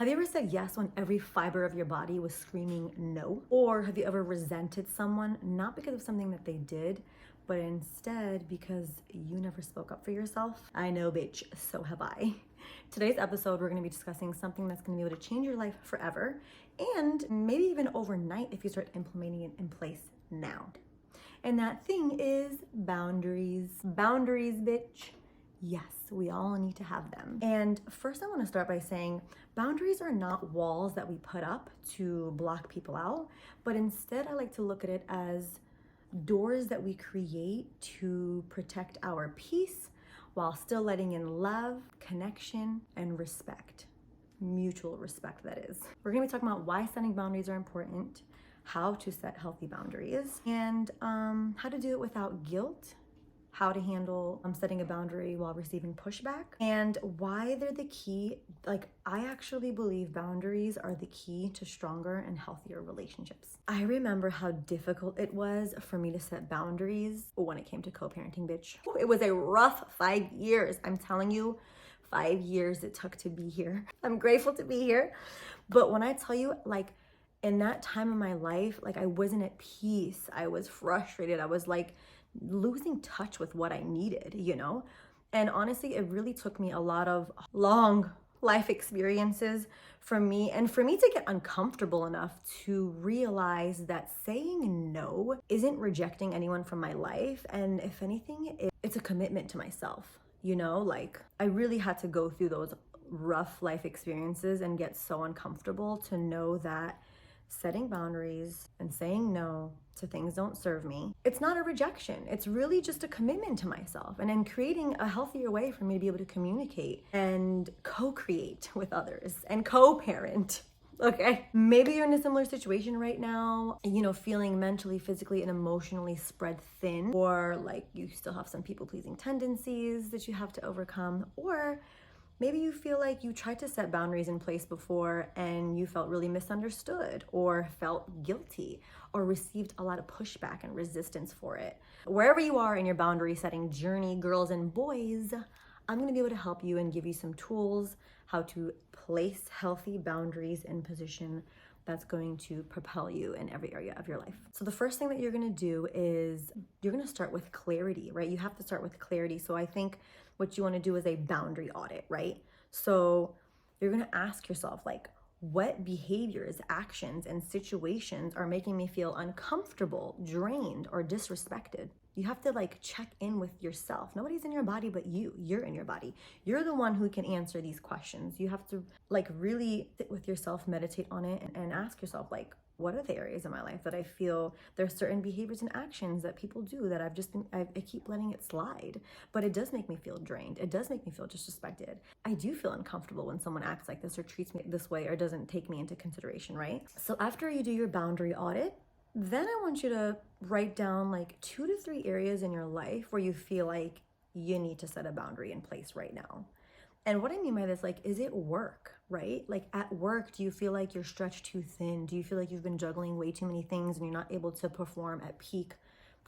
Have you ever said yes when every fiber of your body was screaming no? Or have you ever resented someone, not because of something that they did, but instead because you never spoke up for yourself? I know, bitch, so have I. Today's episode, we're gonna be discussing something that's gonna be able to change your life forever and maybe even overnight if you start implementing it in place now. And that thing is boundaries. Boundaries, bitch. Yes, we all need to have them. And first I want to start by saying boundaries are not walls that we put up to block people out, but instead I like to look at it as doors that we create to protect our peace while still letting in love, connection, and respect. Mutual respect, that is. We're gonna be talking about why setting boundaries are important, how to set healthy boundaries, and how to do it without guilt, how to handle setting a boundary while receiving pushback, and why they're the key. Like, I actually believe boundaries are the key to stronger and healthier relationships. I remember how difficult it was for me to set boundaries when it came to co-parenting, bitch. It was a rough 5 years. I'm telling you, 5 years it took to be here. I'm grateful to be here. But when I tell you, like, in that time of my life, like, I wasn't at peace. I was frustrated. I was like losing touch with what I needed, you know? And honestly, it really took me a lot of long life experiences for me to get uncomfortable enough to realize that saying no isn't rejecting anyone from my life. And if anything, it's a commitment to myself, you know? Like, I really had to go through those rough life experiences and get so uncomfortable to know that setting boundaries and saying no to things don't serve me, it's not a rejection. It's really just a commitment to myself and in creating a healthier way for me to be able to communicate and co-create with others and co-parent. Okay, maybe you're in a similar situation right now, you know, feeling mentally, physically, and emotionally spread thin, or like you still have some people-pleasing tendencies that you have to overcome, or maybe you feel like you tried to set boundaries in place before and you felt really misunderstood or felt guilty or received a lot of pushback and resistance for it. Wherever you are in your boundary setting journey, girls and boys, I'm gonna be able to help you and give you some tools how to place healthy boundaries in position that's going to propel you in every area of your life. So the first thing that you're gonna do is you're gonna start with clarity, right? You have to start with clarity. So I think what you wanna do is a boundary audit, right? So you're gonna ask yourself, like, what behaviors, actions, and situations are making me feel uncomfortable, drained, or disrespected? You have to like check in with yourself. Nobody's in your body but you. You're in your body. You're the one who can answer these questions. You have to like really sit with yourself, meditate on it, and ask yourself, like, what are the areas in my life that I feel there's certain behaviors and actions that people do that I keep letting it slide, but it does make me feel drained. It does make me feel disrespected. I do feel uncomfortable when someone acts like this or treats me this way or doesn't take me into consideration, right? So after you do your boundary audit, then I want you to write down like 2 to 3 areas in your life where you feel like you need to set a boundary in place right now. And what I mean by this, like, is it work, right? Like at work, do you feel like you're stretched too thin? Do you feel like you've been juggling way too many things and you're not able to perform at peak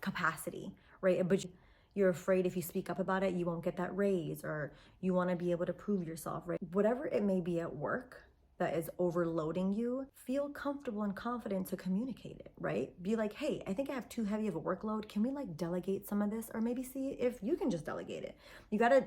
capacity, right? But you're afraid if you speak up about it, you won't get that raise, or you want to be able to prove yourself, right? Whatever it may be at work that is overloading you, feel comfortable and confident to communicate it, right? Be like, hey, I think I have too heavy of a workload. Can we like delegate some of this? Or maybe see if you can just delegate it. You got to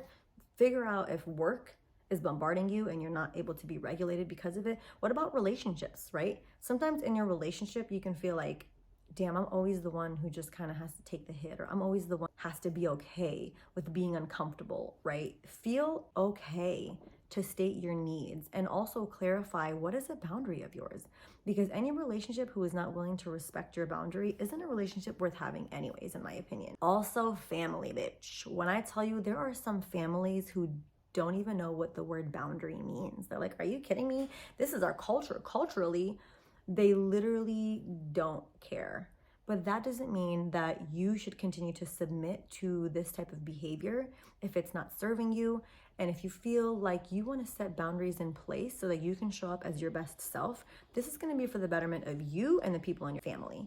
figure out if work is bombarding you and you're not able to be regulated because of it. What about relationships, right? Sometimes in your relationship, you can feel like, damn, I'm always the one who just kind of has to take the hit, or I'm always the one who has to be okay with being uncomfortable, right? Feel okay to state your needs and also clarify what is a boundary of yours, because any relationship who is not willing to respect your boundary isn't a relationship worth having anyways, in my opinion. Also, family, bitch. When I tell you, there are some families who don't even know what the word boundary means. They're like, are you kidding me? This is our culture. Culturally, they literally don't care. But that doesn't mean that you should continue to submit to this type of behavior if it's not serving you. And if you feel like you want to set boundaries in place so that you can show up as your best self, this is going to be for the betterment of you and the people in your family.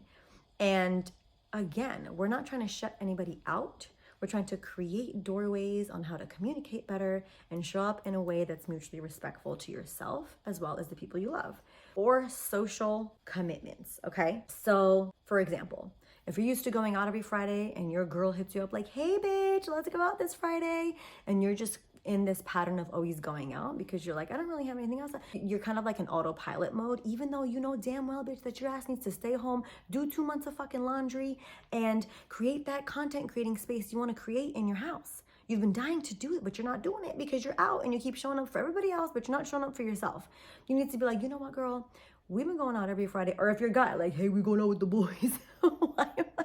And again, we're not trying to shut anybody out. We're trying to create doorways on how to communicate better and show up in a way that's mutually respectful to yourself as well as the people you love. Or social commitments, okay? So, for example, if you're used to going out every Friday and your girl hits you up like, hey bitch, let's go out this Friday, and you're just in this pattern of always going out because you're like, I don't really have anything else. You're kind of like in autopilot mode, even though you know damn well, bitch, that your ass needs to stay home, do 2 months of fucking laundry, and create that content creating space you want to create in your house. You've been dying to do it, but you're not doing it because you're out and you keep showing up for everybody else, but you're not showing up for yourself. You need to be like, you know what, girl? We've been going out every Friday. Or if you're a guy, like, hey, we're going out with the boys. Why am I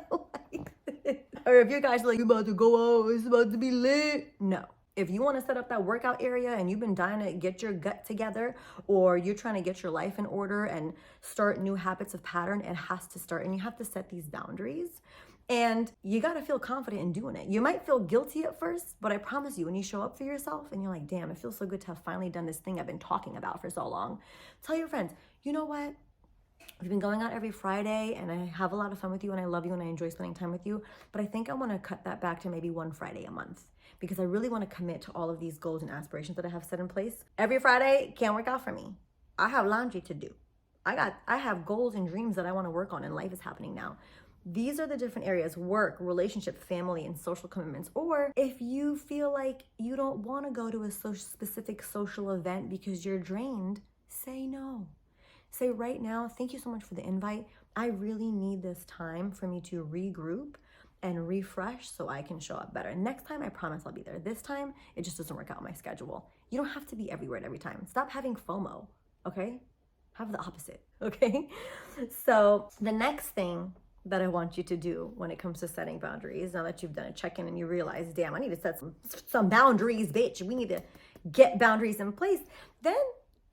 like this? Or if your guys like, you're about to go out, it's about to be lit. No. If you want to set up that workout area and you've been dying to get your gut together, or you're trying to get your life in order and start new habits of pattern, it has to start. And you have to set these boundaries. And you got to feel confident in doing it. You might feel guilty at first, but I promise you, when you show up for yourself and you're like, damn, it feels so good to have finally done this thing I've been talking about for so long. Tell your friends, you know what? We've been going out every Friday and I have a lot of fun with you and I love you and I enjoy spending time with you. But I think I want to cut that back to maybe one Friday a month because I really want to commit to all of these goals and aspirations that I have set in place. Every Friday can't work out for me. I have laundry to do. I have goals and dreams that I want to work on and life is happening now. These are the different areas: work, relationship, family, and social commitments. Or if you feel like you don't want to go to a specific social event because you're drained, say no. Say right now, thank you so much for the invite. I really need this time for me to regroup and refresh so I can show up better. Next time, I promise I'll be there. This time, it just doesn't work out my schedule. You don't have to be everywhere at every time. Stop having FOMO, okay? Have the opposite, okay? So the next thing that I want you to do when it comes to setting boundaries, now that you've done a check-in and you realize, damn, I need to set some boundaries, bitch. We need to get boundaries in place. Then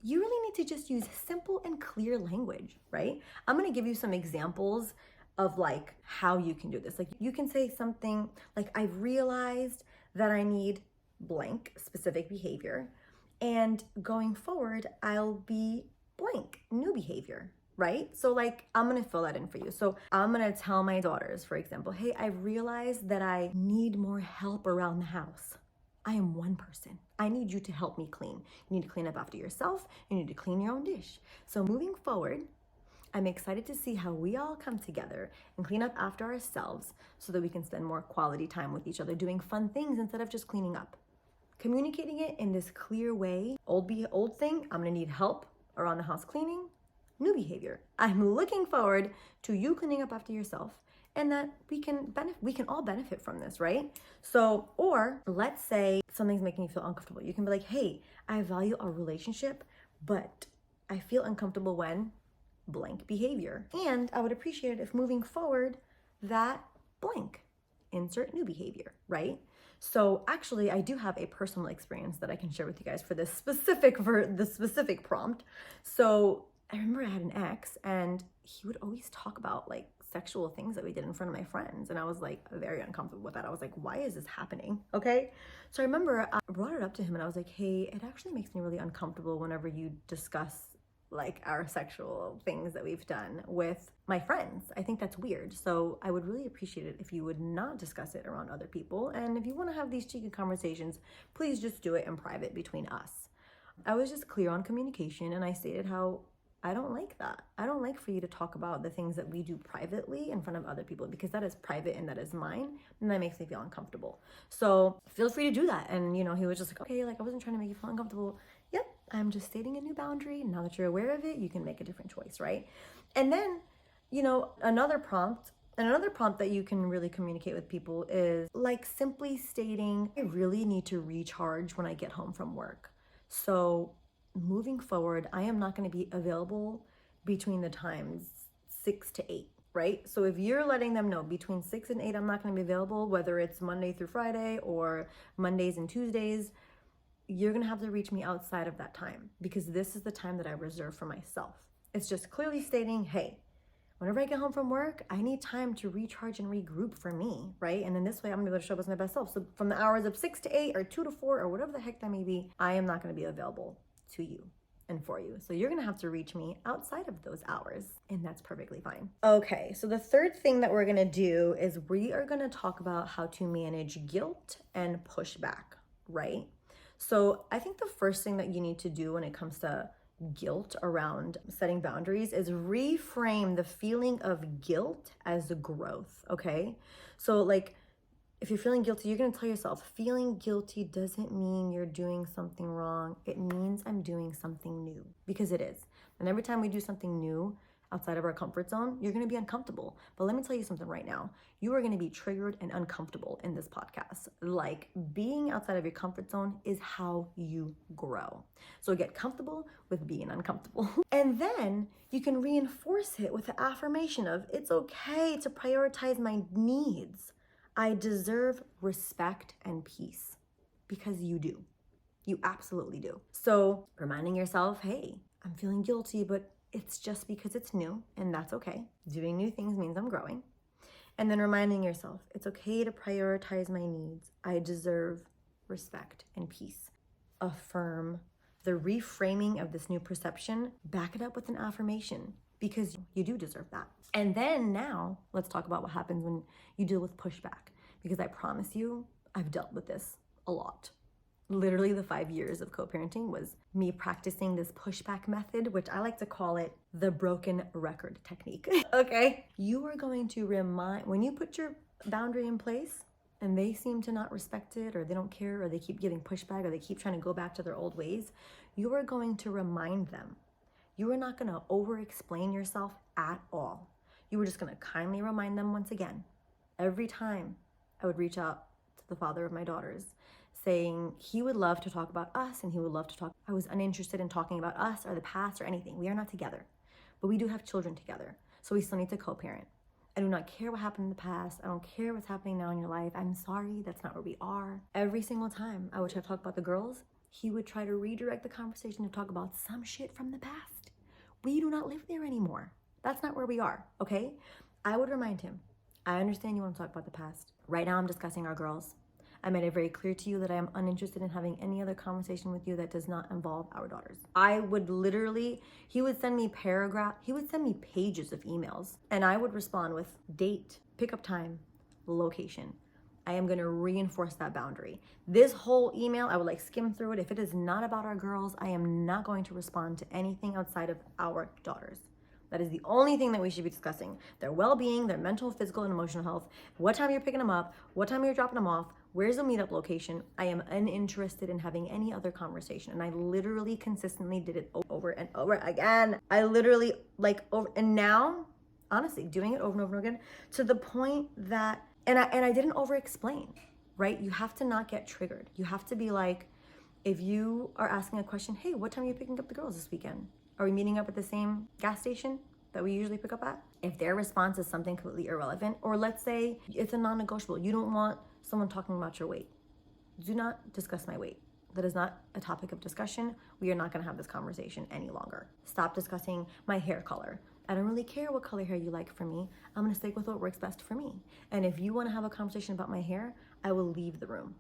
you really need to just use simple and clear language, right? I'm gonna give you some examples of like how you can do this. Like you can say something like, I've realized that I need blank specific behavior, and going forward, I'll be blank new behavior, right? So like, I'm gonna fill that in for you. So I'm gonna tell my daughters, for example, hey, I've realized that I need more help around the house. I am one person. I need you to help me clean. You need to clean up after yourself. You need to clean your own dish. So moving forward, I'm excited to see how we all come together and clean up after ourselves so that we can spend more quality time with each other, doing fun things instead of just cleaning up. Communicating it in this clear way. Old thing, I'm gonna need help around the house cleaning. New behavior, I'm looking forward to you cleaning up after yourself, and that we can all benefit from this, right? So, or let's say something's making you feel uncomfortable. You can be like, hey, I value our relationship, but I feel uncomfortable when blank behavior. And I would appreciate it if moving forward, that blank, insert new behavior, right? So actually, I do have a personal experience that I can share with you guys for this specific prompt. So I remember I had an ex and he would always talk about like sexual things that we did in front of my friends. And I was like very uncomfortable with that. I was like, why is this happening? Okay. So I remember I brought it up to him and I was like, hey, it actually makes me really uncomfortable whenever you discuss like our sexual things that we've done with my friends. I think that's weird. So I would really appreciate it if you would not discuss it around other people. And if you want to have these cheeky conversations, please just do it in private between us. I was just clear on communication and I stated how I don't like that. I don't like for you to talk about the things that we do privately in front of other people because that is private and that is mine, and that makes me feel uncomfortable. So feel free to do that. And you know, he was just like, okay, like I wasn't trying to make you feel uncomfortable. Yep, I'm just stating a new boundary. Now that you're aware of it, you can make a different choice, right? And then, you know, another prompt that you can really communicate with people is like simply stating, I really need to recharge when I get home from work. So moving forward, I am not going to be available between the times 6 to 8, right? So if you're letting them know between 6 and 8, I'm not going to be available, whether it's Monday through Friday or Mondays and Tuesdays, you're going to have to reach me outside of that time because this is the time that I reserve for myself. It's just clearly stating, hey, whenever I get home from work, I need time to recharge and regroup for me, right? And then this way I'm gonna be able to show up as my best self. So from the hours of 6 to 8 or 2 to 4 or whatever the heck that may be, I am not gonna be available to you. and for you. So you're gonna have to reach me outside of those hours, and that's perfectly fine. Okay, so the third thing that we're gonna do is we are gonna talk about how to manage guilt and pushback, right? So I think the first thing that you need to do when it comes to guilt around setting boundaries is reframe the feeling of guilt as a growth, okay? So like, if you're feeling guilty, you're gonna tell yourself, feeling guilty doesn't mean you're doing something wrong. It means I'm doing something new, because it is. And every time we do something new outside of our comfort zone, you're gonna be uncomfortable. But let me tell you something right now. You are gonna be triggered and uncomfortable in this podcast. Like, being outside of your comfort zone is how you grow. So get comfortable with being uncomfortable. And then you can reinforce it with the affirmation of, it's okay to prioritize my needs. I deserve respect and peace, because you do. You absolutely do. So reminding yourself, hey, I'm feeling guilty, but it's just because it's new, and that's okay. Doing new things means I'm growing. And then reminding yourself, it's okay to prioritize my needs. I deserve respect and peace. Affirm the reframing of this new perception. Back it up with an affirmation, because you do deserve that. And then now let's talk about what happens when you deal with pushback, because I promise you, I've dealt with this a lot. Literally the 5 years of co-parenting was me practicing this pushback method, which I like to call it the broken record technique. Okay? You are going to when you put your boundary in place and they seem to not respect it, or they don't care, or they keep giving pushback, or they keep trying to go back to their old ways, you are going to remind them. You are not going to over-explain yourself at all. You were just going to kindly remind them once again. Every time I would reach out to the father of my daughters, saying he would love to talk about us, and he would love to talk. I was uninterested in talking about us or the past or anything. We are not together, but we do have children together. So we still need to co-parent. I do not care what happened in the past. I don't care what's happening now in your life. I'm sorry, that's not where we are. Every single time I would try to talk about the girls, he would try to redirect the conversation to talk about some shit from the past. We do not live there anymore. That's not where we are, okay? I would remind him, I understand you want to talk about the past. Right now I'm discussing our girls. I made it very clear to you that I am uninterested in having any other conversation with you that does not involve our daughters. I would literally, he would send me pages of emails, and I would respond with date, pickup time, location. I am gonna reinforce that boundary. This whole email, I would skim through it. If it is not about our girls, I am not going to respond to anything outside of our daughters. That is the only thing that we should be discussing. Their well-being, their mental, physical, and emotional health, what time you're picking them up, what time you're dropping them off, where's the meetup location. I am uninterested in having any other conversation. And I literally consistently did it over and over again. I literally and now, honestly, doing it over and over again to the point that, and I didn't over explain, right? You have to not get triggered. You have to be like, if you are asking a question, hey, what time are you picking up the girls this weekend? Are we meeting up at the same gas station that we usually pick up at? If their response is something completely irrelevant, or let's say it's a non-negotiable, you don't want someone talking about your weight. Do not discuss my weight. That is not a topic of discussion. We are not gonna have this conversation any longer. Stop discussing my hair color. I don't really care what color hair you like for me. I'm gonna stick with what works best for me. And if you wanna have a conversation about my hair, I will leave the room.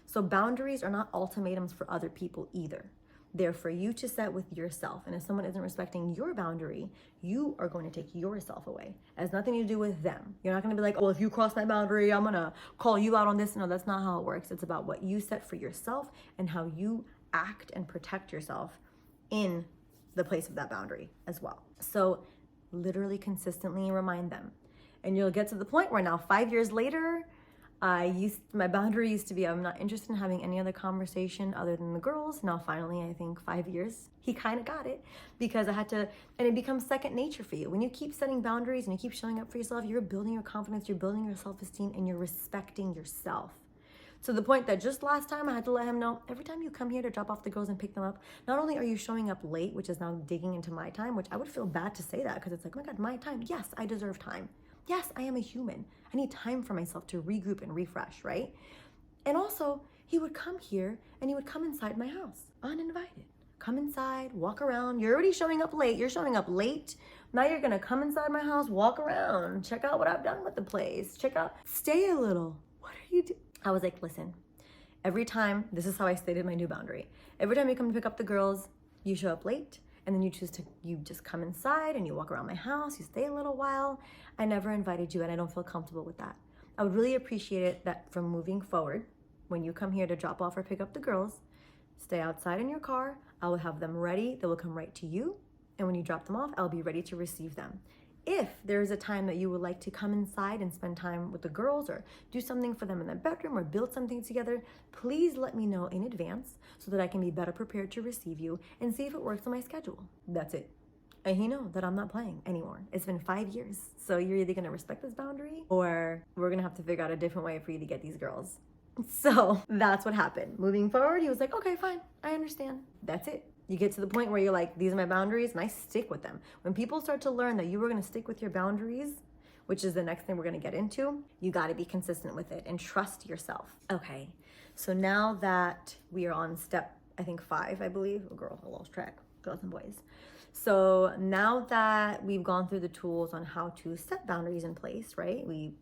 So boundaries are not ultimatums for other people either. They're for you to set with yourself. And if someone isn't respecting your boundary, you are going to take yourself away. It has nothing to do with them. You're not going to be like, well, if you cross my boundary, I'm going to call you out on this. No, that's not how it works. It's about what you set for yourself and how you act and protect yourself in the place of that boundary as well. So literally consistently remind them. And you'll get to the point where now 5 years later, my boundary used to be, I'm not interested in having any other conversation other than the girls. Now, finally, I think 5 years, he kind of got it, because I had to, and it becomes second nature for you. When you keep setting boundaries and you keep showing up for yourself, you're building your confidence, you're building your self-esteem, and you're respecting yourself. To the point that just last time I had to let him know, every time you come here to drop off the girls and pick them up, not only are you showing up late, which is now digging into my time, which I would feel bad to say that, because it's like, oh my God, my time. Yes, I deserve time. Yes, I am a human. I need time for myself to regroup and refresh, right? And also, he would come here and he would come inside my house, uninvited. Come inside, walk around. You're already showing up late. You're showing up late. Now you're gonna come inside my house, walk around, check out what I've done with the place, stay a little. What are you doing? I was like, listen, every time, this is how I stated my new boundary. Every time you come to pick up the girls, You show up late, and then you just come inside and you walk around my house, you stay a little while. I never invited you, and I don't feel comfortable with that. I would really appreciate it that from moving forward, when you come here to drop off or pick up the girls, stay outside in your car. I will have them ready. They will come right to you. And when you drop them off, I'll be ready to receive them. If there is a time that you would like to come inside and spend time with the girls or do something for them in the bedroom or build something together, please let me know in advance so that I can be better prepared to receive you and see if it works on my schedule. That's it. And you know that I'm not playing anymore. It's been 5 years. So you're either gonna respect this boundary or we're gonna have to figure out a different way for you to get these girls. So that's what happened. Moving forward, he was like, okay, fine, I understand. That's it. You get to the point where you're like, these are my boundaries, and I stick with them. When people start to learn that you were gonna stick with your boundaries, which is the next thing we're gonna get into, you gotta be consistent with it and trust yourself. Okay, so now that we are on step, I think 5, I believe. Oh girl, I lost track, girls and boys. So now that we've gone through the tools on how to set boundaries in place, right? We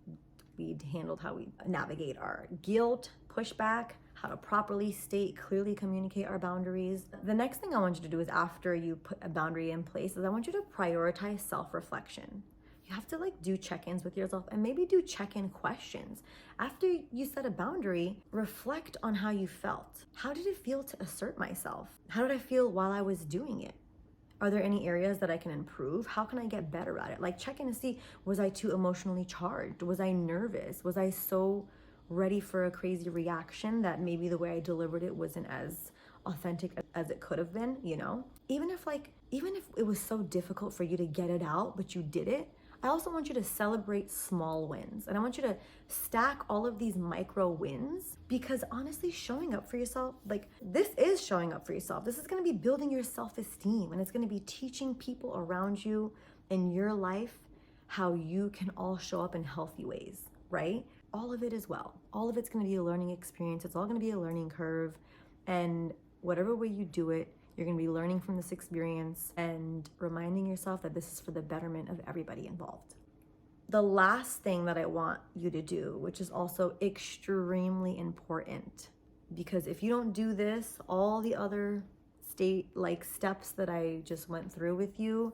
handled how we navigate our guilt, pushback, how to properly state, clearly communicate our boundaries. The next thing I want you to do is, after you put a boundary in place, is I want you to prioritize self-reflection. You have to do check-ins with yourself and maybe do check-in questions. After you set a boundary, reflect on how you felt. How did it feel to assert myself? How did I feel while I was doing it? Are there any areas that I can improve? How can I get better at it? Check in to see, was I too emotionally charged? Was I nervous? Was I so ready for a crazy reaction that maybe the way I delivered it wasn't as authentic as it could have been, you know? Even if it was so difficult for you to get it out, but you did it, I also want you to celebrate small wins. And I want you to stack all of these micro wins, because honestly, showing up for yourself, this is showing up for yourself. This is gonna be building your self-esteem, and it's gonna be teaching people around you in your life how you can all show up in healthy ways, right? All of it as well. All of it's gonna be a learning experience. It's all gonna be a learning curve. And whatever way you do it, you're gonna be learning from this experience and reminding yourself that this is for the betterment of everybody involved. The last thing that I want you to do, which is also extremely important, because if you don't do this, all the other steps that I just went through with you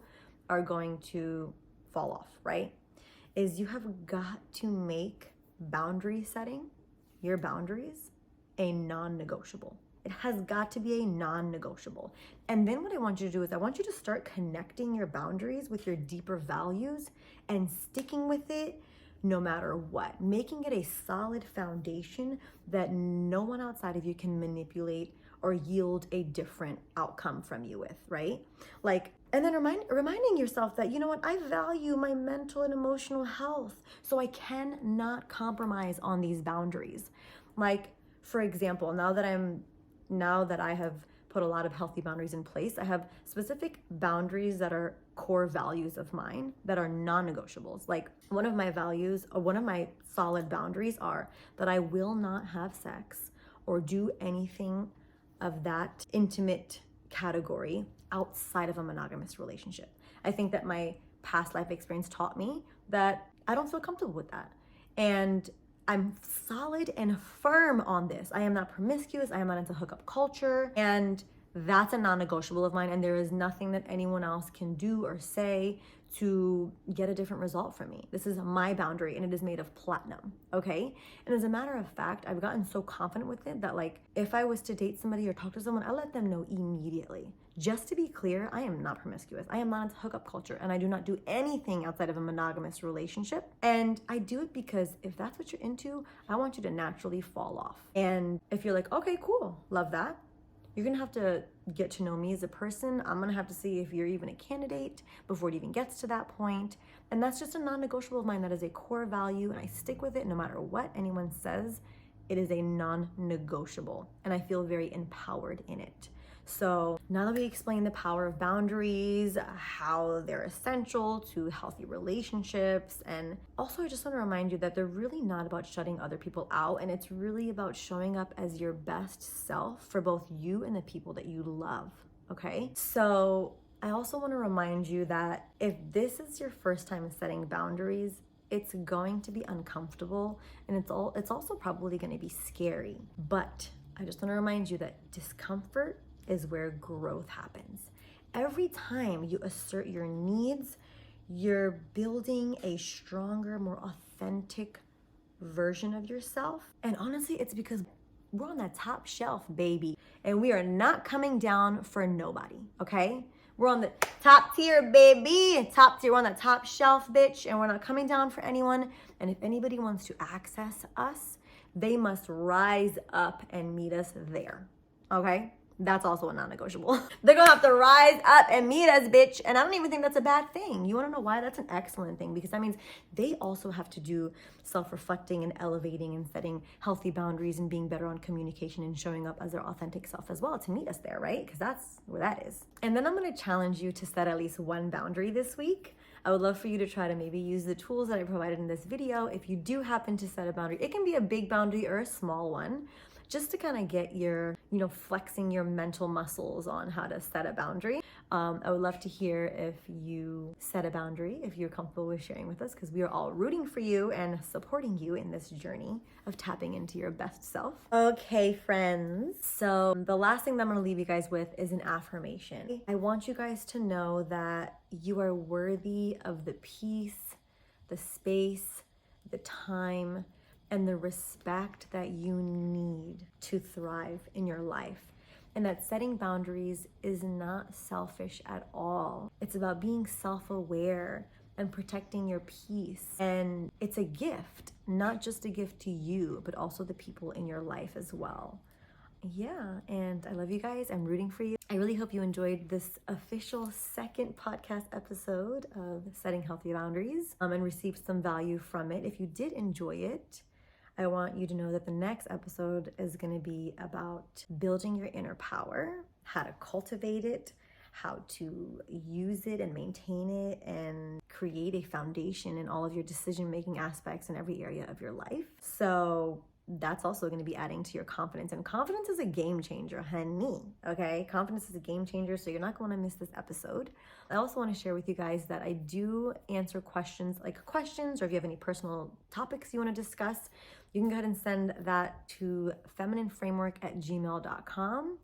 are going to fall off, right? Is you have got to make boundary setting, your boundaries, a non-negotiable. It has got to be a non-negotiable. And then what I want you to do is I want you to start connecting your boundaries with your deeper values and sticking with it no matter what, making it a solid foundation that no one outside of you can manipulate or yield a different outcome from you with, right? And then reminding yourself that, you know what, I value my mental and emotional health, so I cannot compromise on these boundaries. For example, now that I have put a lot of healthy boundaries in place, I have specific boundaries that are core values of mine that are non-negotiables. One of my values, or one of my solid boundaries, are that I will not have sex or do anything of that intimate category outside of a monogamous relationship. I think that my past life experience taught me that I don't feel comfortable with that. And I'm solid and firm on this. I am not promiscuous. I am not into hookup culture. And that's a non-negotiable of mine. And there is nothing that anyone else can do or say to get a different result from me. This is my boundary, and it is made of platinum, okay? And as a matter of fact, I've gotten so confident with it that if I was to date somebody or talk to someone, I let them know immediately. Just to be clear, I am not promiscuous. I am not into hookup culture, and I do not do anything outside of a monogamous relationship. And I do it because if that's what you're into, I want you to naturally fall off. And if you're like, okay, cool, love that, you're gonna have to get to know me as a person. I'm gonna have to see if you're even a candidate before it even gets to that point. And that's just a non-negotiable of mine. That is a core value, and I stick with it no matter what anyone says. It is a non-negotiable, and I feel very empowered in it. So now that we explained the power of boundaries, how they're essential to healthy relationships, and also I just want to remind you that they're really not about shutting other people out, and it's really about showing up as your best self for both you and the people that you love, okay? So I also want to remind you that if this is your first time setting boundaries, it's going to be uncomfortable, and it's also probably going to be scary. But I just want to remind you that discomfort is where growth happens. Every time you assert your needs, you're building a stronger, more authentic version of yourself. And honestly, it's because we're on that top shelf, baby. And we are not coming down for nobody, okay? We're on the top tier, baby. Top tier, we're on that top shelf, bitch. And we're not coming down for anyone. And if anybody wants to access us, they must rise up and meet us there, okay? That's also a non-negotiable. They're gonna have to rise up and meet us, bitch. And I don't even think that's a bad thing. You wanna know why? That's an excellent thing, because that means they also have to do self-reflecting and elevating and setting healthy boundaries and being better on communication and showing up as their authentic self as well to meet us there, right? Because that's where that is. And then I'm gonna challenge you to set at least one boundary this week. I would love for you to try to maybe use the tools that I provided in this video. If you do happen to set a boundary, it can be a big boundary or a small one, just to kind of get your, flexing your mental muscles on how to set a boundary. I would love to hear if you set a boundary, if you're comfortable with sharing with us, because we are all rooting for you and supporting you in this journey of tapping into your best self. Okay, friends. So the last thing that I'm going to leave you guys with is an affirmation. I want you guys to know that you are worthy of the peace, the space, the time, and the respect that you need to thrive in your life. And that setting boundaries is not selfish at all. It's about being self-aware and protecting your peace. And it's a gift, not just a gift to you, but also the people in your life as well. Yeah, and I love you guys. I'm rooting for you. I really hope you enjoyed this official second podcast episode of Setting Healthy Boundaries and received some value from it. If you did enjoy it, I want you to know that the next episode is going to be about building your inner power, how to cultivate it, how to use it and maintain it, and create a foundation in all of your decision-making aspects in every area of your life. So that's also going to be adding to your confidence. And confidence is a game changer, honey. Okay? Confidence is a game changer, so you're not going to miss this episode. I also want to share with you guys that I do answer questions, or if you have any personal topics you want to discuss, you can go ahead and send that to feminineframework@gmail.com.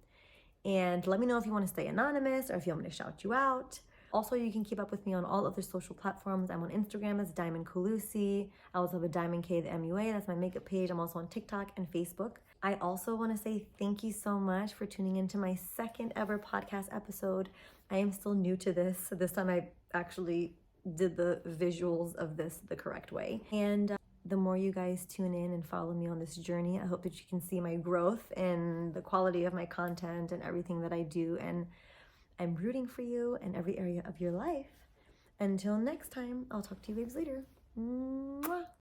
And let me know if you want to stay anonymous or if you want me to shout you out. Also, you can keep up with me on all other social platforms. I'm on Instagram as Diamond Kholusi. I also have a Diamond K, the MUA. That's my makeup page. I'm also on TikTok and Facebook. I also want to say thank you so much for tuning into my second ever podcast episode. I am still new to this, so this time I actually did the visuals of this the correct way. And the more you guys tune in and follow me on this journey, I hope that you can see my growth and the quality of my content and everything that I do. And I'm rooting for you in every area of your life. Until next time, I'll talk to you babes later. Mwah.